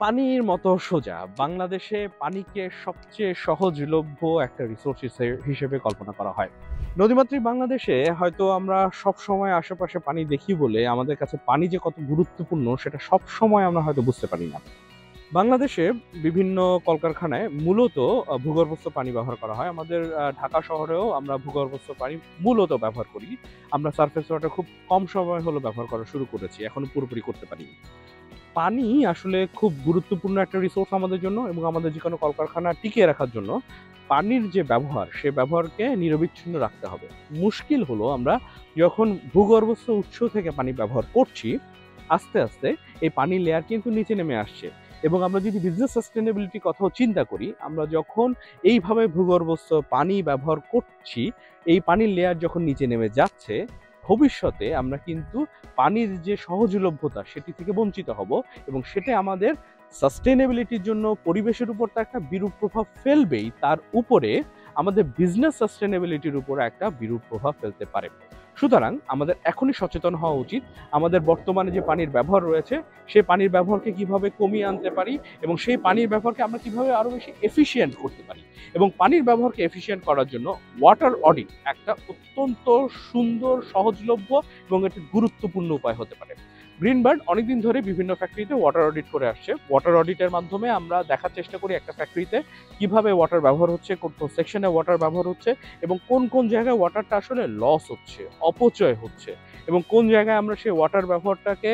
পানির মতো সোজা। বাংলাদেশে পানিকে সবচেয়ে সহজলভ্য একটা রিসোর্স হিসেবে কল্পনা করা হয়। নদীমাতৃক বাংলাদেশে হয়তো আমরা সবসময় আশেপাশে পানি দেখি বলে আমাদের কাছে পানি যে কত গুরুত্বপূর্ণ সেটা সবসময় আমরা হয়তো বুঝতে পারি না। বাংলাদেশে বিভিন্ন কলকারখানায় মূলত ভূগর্ভস্থ পানি ব্যবহার করা হয়। আমাদের ঢাকা শহরেও আমরা ভূগর্ভস্থ পানি মূলত ব্যবহার করি। আমরা সারফেস ওয়াটার খুব কম সময় হলো ব্যবহার করা শুরু করেছি। এখনো পুরোপুরি করতে পারিনি। পানি আসলে খুব গুরুত্বপূর্ণ একটা রিসোর্স আমাদের জন্য এবং আমাদের যেকোনো কলকারখানা টিকিয়ে রাখার জন্য পানির যে ব্যবহার, সে ব্যবহারকে নিরবিচ্ছিন্ন রাখতে হবে। মুশকিল হলো আমরা যখন ভূগর্ভস্থ উৎস থেকে পানি ব্যবহার করছি, আস্তে, আস্তে এই পানির লেয়ার কিন্তু নিচে নেমে আসছে এবং আমরা যদি বিজনেস সাস্টেনেবিলিটির কথাও চিন্তা করি, আমরা যখন এইভাবে ভূগর্ভস্থ পানি ব্যবহার করছি, এই পানির লেয়ার যখন নিচে নেমে যাচ্ছে, ভবিষ্যতে আমরা কিন্তু পানির যে সহজলভ্যতা সেটি থেকে বঞ্চিত হব এবং সেটা আমাদের সাস্টেনেবিলিটির জন্য পরিবেশের উপর তো একটা বিরূপ প্রভাব ফেলবেই, তার উপরে আমাদের বিজনেস সাস্টেনেবিলিটির উপর একটা বিরূপ প্রভাব ফেলতে পারে। সুতরাং আমাদের এখনই সচেতন হওয়া উচিত। আমাদের বর্তমানে যে পানির ব্যবহার রয়েছে, সেই পানির ব্যবহারকে কিভাবে কমিয়ে আনতে পারি এবং সেই পানির ব্যবহারকে আমরা কিভাবে আরো বেশি এফিশিয়েন্ট করতে পারি। এবং পানির ব্যবহারকে এফিশিয়েন্ট করার জন্য ওয়াটার অডিট একটা অত্যন্ত সুন্দর, সহজলভ্য এবং একটি গুরুত্বপূর্ণ উপায় হতে পারে। গ্রিনবার্ড অনেকদিন ধরে বিভিন্ন ফ্যাক্টরিতে ওয়াটার অডিট করে আসছে। ওয়াটার অডিটের মাধ্যমে আমরা দেখার চেষ্টা করি একটা ফ্যাক্টরিতে কিভাবে ওয়াটার ব্যবহার হচ্ছে, কোন কোন সেকশনে ওয়াটার ব্যবহার হচ্ছে এবং কোন কোন জায়গায় ওয়াটারটা আসলে লস হচ্ছে, অপচয় হচ্ছে এবং কোন জায়গায় আমরা সেই ওয়াটার ব্যবহারটাকে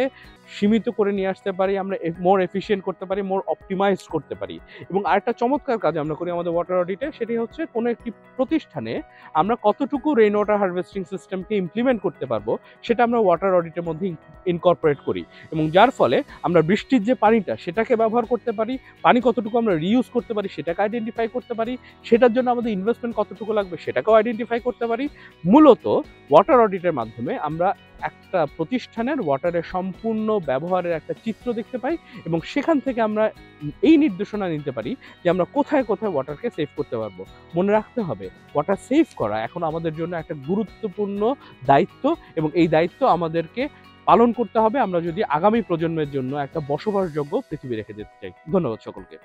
সীমিত করে নিয়ে আসতে পারি, আমরা মোর এফিশিয়েন্ট করতে পারি, মোর অপটিমাইজড করতে পারি। এবং আরেকটা চমৎকার কাজ আমরা করি আমাদের ওয়াটার অডিটে, সেটি হচ্ছে কোনো একটি প্রতিষ্ঠানে আমরা কতটুকু রেইন ওয়াটার হারভেস্টিং সিস্টেমকে ইমপ্লিমেন্ট করতে পারবো সেটা আমরা ওয়াটার অডিটের মধ্যে ইনকর্পোরেট করি এবং যার ফলে আমরা বৃষ্টির যে পানিটা সেটাকে ব্যবহার করতে পারি, পানি কতটুকু আমরা রিইউজ করতে পারি সেটাকে আইডেন্টিফাই করতে পারি, সেটার জন্য আমাদের ইনভেস্টমেন্ট কতটুকু লাগবে সেটাকেও আইডেন্টিফাই করতে পারি। মূলত ওয়াটার অডিটের মাধ্যমে আমরা একটা প্রতিষ্ঠানের ওয়াটারের সম্পূর্ণ ব্যবহারের একটা চিত্র দেখতে পাই এবং সেখান থেকে আমরা এই নির্দেশনা নিতে পারি যে আমরা কোথায় কোথায় ওয়াটারকে সেভ করতে পারবো। মনে রাখতে হবে, ওয়াটার সেভ করা এখন আমাদের জন্য একটা গুরুত্বপূর্ণ দায়িত্ব এবং এই দায়িত্ব আমাদেরকে পালন করতে হবে আমরা যদি আগামী প্রজন্মের জন্য একটা বসবাসযোগ্য পৃথিবী রেখে যেতে চাই। ধন্যবাদ সকলকে।